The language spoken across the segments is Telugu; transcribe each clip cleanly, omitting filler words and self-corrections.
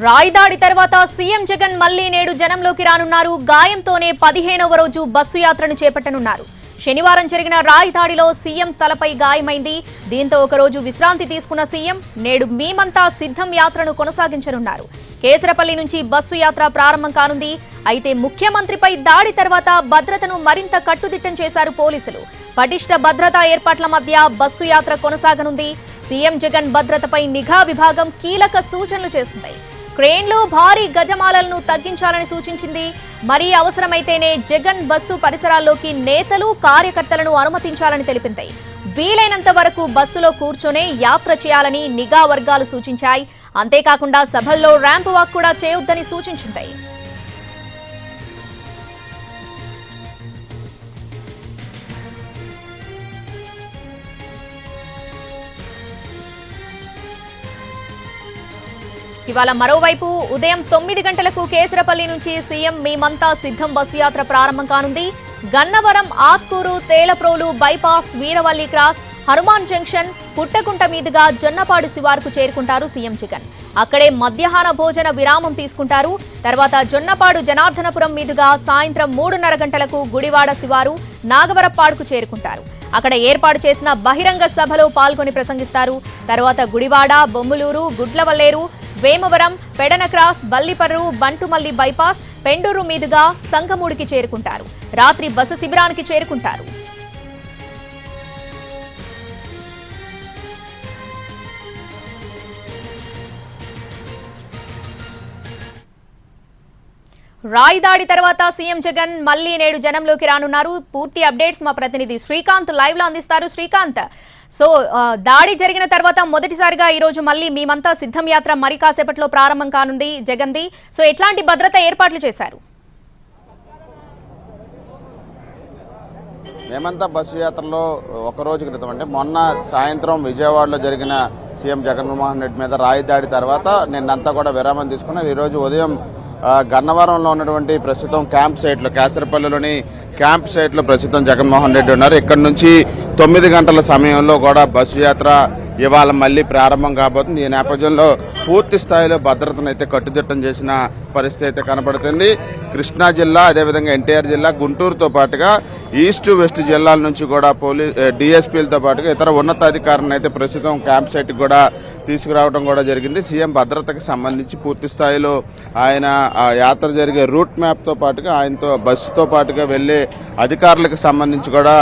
రాయిదాడి తర్వాత సీఎం జగన్ మళ్లీ నేడు జనంలోకి రానున్నారు. గాయంతోనే 15వ రోజు బస్సు యాత్రను చేపట్టనున్నారు. శనివారం జరిగిన రాయిదాడిలో సీఎం తలపై గాయమైంది. దీంతో ఒకరోజు విశ్రాంతి తీసుకున్న సీఎం నేడు మేమంతా సిద్ధం యాత్రను కొనసాగించనున్నారు. కేసరపల్లి నుంచి బస్సు యాత్ర ప్రారంభం కానుంది. అయితే ముఖ్యమంత్రిపై దాడి తర్వాత భద్రతను మరింత కట్టుదిట్టం చేశారు పోలీసులు. పటిష్ట భద్రతా ఏర్పాట్ల మధ్య బస్సు యాత్ర కొనసాగనుంది. సీఎం జగన్ భద్రతపై నిఘా విభాగం కీలక సూచనలు చేసింది. క్రేన్లు, భారీ గజమాలను తగ్గించాలని సూచించింది. మరీ అవసరమైతేనే జగన్ బస్సు పరిసరాల్లోకి నేతలు, కార్యకర్తలను అనుమతించాలని తెలిపింది. వీలైనంత వరకు బస్సులో కూర్చొనే యాత్ర చేయాలని నిఘా వర్గాలు సూచించాయి. అంతేకాకుండా సభల్లో ర్యాంప్ వాక్ కూడా చేయొద్దని సూచించింది. ఇవాళ మరోవైపు ఉదయం 9 గంటలకు కేసరపల్లి నుంచి సీఎం మేమంతా సిద్ధం బస్సు యాత్ర ప్రారంభం కానుంది. Gannavaram, Atkuru, Telaprolu bypass, Veeravalli cross, Hanuman junction, Puttakunta మీదుగా జొన్నపాడు శివారుకు చేరుకుంటారు సీఎం జగన్. అక్కడే మధ్యాహ్న భోజన విరామం తీసుకుంటారు. తర్వాత జొన్నపాడు, జనార్దనపురం మీదుగా సాయంత్రం 3:30 గంటలకు గుడివాడ శివారు, నాగవరప్పాడుకు చేరుకుంటారు. అక్కడ ఏర్పాటు చేసిన బహిరంగ సభలో పాల్గొని ప్రసంగిస్తారు. తర్వాత గుడివాడ, బొమ్మలూరు, గుడ్లవల్లేరు, వేమవరం, పెడన క్రాస్, బల్లిపర్రు, బంటుమల్లి బైపాస్, పెండూరు మీదుగా సంగమూడికి చేరుకుంటారు. రాత్రి బస శిబిరానికి చేరుకుంటారు. రాయిదాడి తర్వాత సీఎం జగన్ మళ్లీ నేడు జనంలోకి రానున్నారు. పూర్తి అప్డేట్స్ మా ప్రతినిధి శ్రీకాంత్ లైవ్ లో అందిస్తారు. శ్రీకాంత్, సో దాడి జరిగిన తర్వాత మొదటిసారిగా ఈ రోజు మళ్లీ మేమంతా సిద్ధం యాత్ర మరి కాసేపట్లో ప్రారంభం కానుంది జగన్ది. సో ఎట్లాంటి భద్రతా ఏర్పాట్లు చేశారు? మేమంతా బస్సు యాత్రలో ఒక రోజు క్రితం అంటే మొన్న సాయంత్రం విజయవాడలో జరిగిన సీఎం జగన్మోహన్ రెడ్డి మీద రాయిదాడి తర్వాత నిన్నంతా కూడా విరామం తీసుకున్నారు. ఈరోజు ఉదయం గన్నవరంలో ఉన్నటువంటి ప్రస్తుతం క్యాంప్ సైట్లో, కేసరపల్లిలోని క్యాంప్ సైట్లో ప్రస్తుతం జగన్మోహన్ రెడ్డి ఉన్నారు. ఇక్కడ నుంచి 9 గంటల సమయంలో కూడా బస్సు యాత్ర ఇవాళ మళ్ళీ ప్రారంభం కాబోతుంది. ఈ నేపథ్యంలో పూర్తి స్థాయిలో భద్రతను అయితే కట్టుదిట్టం చేసిన పరిస్థితి అయితే కనబడుతుంది. కృష్ణా జిల్లా, అదేవిధంగా ఎన్టీఆర్ జిల్లా, గుంటూరుతో పాటుగా ఈస్ట్ వెస్ట్ జిల్లాల నుంచి కూడా డిఎస్పీలతో పాటుగా ఇతర ఉన్నతాధికారులను అయితే ప్రస్తుతం క్యాంప్ సైట్కి కూడా తీసుకురావడం కూడా జరిగింది. సీఎం భద్రతకు సంబంధించి పూర్తి స్థాయిలో ఆయన యాత్ర జరిగే రూట్ మ్యాప్తో పాటుగా ఆయనతో బస్సుతో పాటుగా వెళ్లే అధికారులకు సంబంధించి కూడా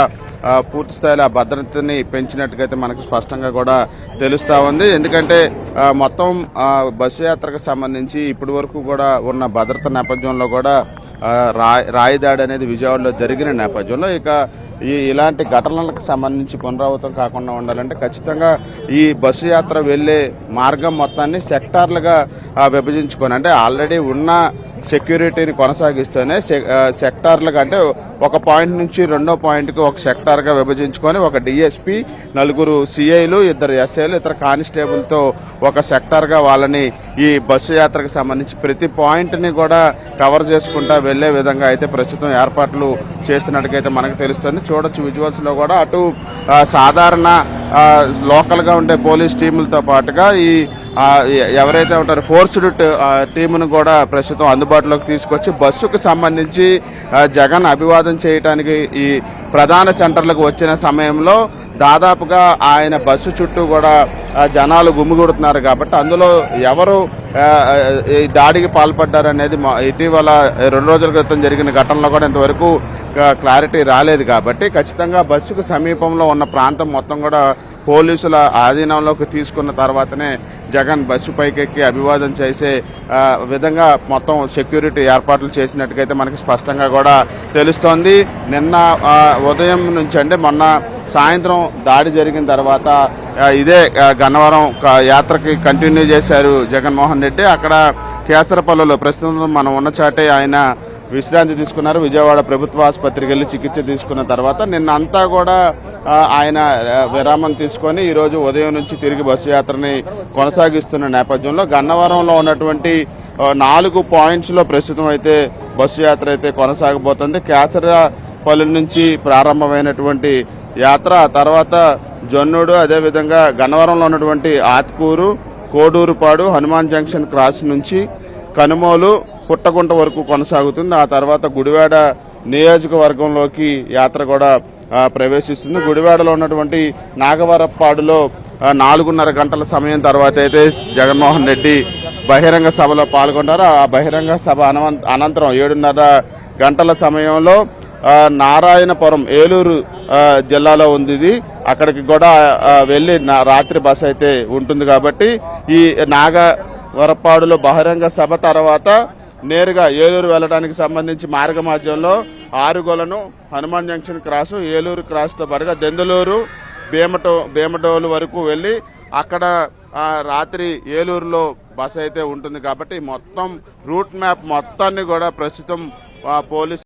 పూర్తి స్థాయిలో ఆ భద్రతని పెంచినట్టుగైతే మనకు స్పష్టంగా కూడా తెలుస్తూ ఉంది. ఎందుకంటే మొత్తం బస్సు యాత్రకు సంబంధించి ఇప్పటి వరకు కూడా ఉన్న భద్రత నేపథ్యంలో కూడా రాయిదాడి అనేది విజయవాడలో జరిగిన నేపథ్యంలో ఇక ఇలాంటి ఘటనలకు సంబంధించి పునరావృతం కాకుండా ఉండాలంటే ఖచ్చితంగా ఈ బస్సు యాత్ర వెళ్లే మార్గం మొత్తాన్ని సెక్టార్లుగా విభజించుకొని, అంటే ఆల్రెడీ ఉన్న సెక్యూరిటీని కొనసాగిస్తూనే సెక్టార్లుగా, అంటే ఒక పాయింట్ నుంచి రెండో పాయింట్కి ఒక సెక్టార్గా విభజించుకొని ఒక డిఎస్పీ, 4 సిఐలు, 2 ఎస్ఐలు, ఇతర కానిస్టేబుల్తో ఒక సెక్టార్గా వాళ్ళని ఈ బస్సు యాత్రకు సంబంధించి ప్రతి పాయింట్ని కూడా కవర్ చేసుకుంటా వెళ్లే విధంగా అయితే ప్రస్తుతం ఏర్పాట్లు చేస్తున్నట్టుగైతే మనకు తెలుస్తుంది. చూడొచ్చు విజువల్స్లో కూడా అటు సాధారణ లోకల్గా ఉండే పోలీస్ టీములతో పాటుగా ఈ ఎవరైతే ఉంటారో ఫోర్స్డ్ టీమును కూడా ప్రస్తుతం అందుబాటులోకి తీసుకొచ్చి బస్సుకు సంబంధించి జగన్ అభివాదం చేయడానికి ఈ ప్రధాన సెంటర్లకు వచ్చిన సమయంలో దాదాపుగా ఆయన బస్సు చుట్టూ కూడా జనాలు గుమిగూడుతున్నారు. కాబట్టి అందులో ఎవరు ఈ దాడికి పాల్పడ్డారనేది ఇటీవల 2 రోజుల క్రితం జరిగిన ఘటనలో కూడా ఇంతవరకు క్లారిటీ రాలేదు. కాబట్టి ఖచ్చితంగా బస్సుకు సమీపంలో ఉన్న ప్రాంతం మొత్తం కూడా పోలీసుల ఆధీనంలోకి తీసుకున్న తర్వాతనే జగన్ బస్సు పైకెక్కి అభివాదం చేసే విధంగా మొత్తం సెక్యూరిటీ ఏర్పాట్లు చేసినట్టుగైతే మనకి స్పష్టంగా కూడా తెలుస్తోంది. నిన్న ఉదయం నుంచి, అంటే మొన్న సాయంత్రం దాడి జరిగిన తర్వాత ఇదే గన్నవరం యాత్రకి కంటిన్యూ చేశారు జగన్మోహన్ రెడ్డి. అక్కడ కేసరపల్లిలో ప్రస్తుతం మనం ఉన్న చాటే ఆయన విశ్రాంతి తీసుకున్నారు. విజయవాడ ప్రభుత్వ ఆసుపత్రికి వెళ్ళి చికిత్స తీసుకున్న తర్వాత నిన్న అంతా కూడా ఆయన విరామం తీసుకొని ఈరోజు ఉదయం నుంచి తిరిగి బస్సు యాత్రని కొనసాగిస్తున్న నేపథ్యంలో గన్నవరంలో ఉన్నటువంటి 4 పాయింట్స్లో ప్రస్తుతం అయితే బస్సు యాత్ర అయితే కొనసాగబోతుంది. కేసరపల్లి నుంచి ప్రారంభమైనటువంటి యాత్ర తర్వాత జొన్నుడు, అదేవిధంగా గన్నవరంలో ఉన్నటువంటి ఆత్కూరు, కోడూరుపాడు హనుమాన్ జంక్షన్ క్రాస్ నుంచి కనుమోలు పుట్టగుంట వరకు కొనసాగుతుంది. ఆ తర్వాత గుడివాడ నియోజకవర్గంలోకి యాత్ర కూడా ప్రవేశిస్తుంది. గుడివాడలో ఉన్నటువంటి నాగవరప్పాడులో 4:30 గంటల సమయం తర్వాత అయితే జగన్మోహన్ రెడ్డి బహిరంగ సభలో పాల్గొంటారు. ఆ బహిరంగ సభ అనంతరం 7:30 గంటల సమయంలో నారాయణపురం ఏలూరు జిల్లాలో ఉంది ఇది. అక్కడికి కూడా వెళ్ళి రాత్రి బస్ అయితే ఉంటుంది. కాబట్టి ఈ నాగవరప్పాడులో బహిరంగ సభ తర్వాత నేరుగా ఏలూరు వెళ్ళడానికి సంబంధించి మార్గ మధ్యంలో ఆరుగొలను హనుమాన్ జంక్షన్ క్రాసు ఏలూరు క్రాస్తో పాటుగా దెందులూరు భీమడోలు వరకు వెళ్ళి అక్కడ రాత్రి ఏలూరులో బస్ అయితే ఉంటుంది. కాబట్టి మొత్తం రూట్ మ్యాప్ మొత్తాన్ని కూడా ప్రస్తుతం పోలీసు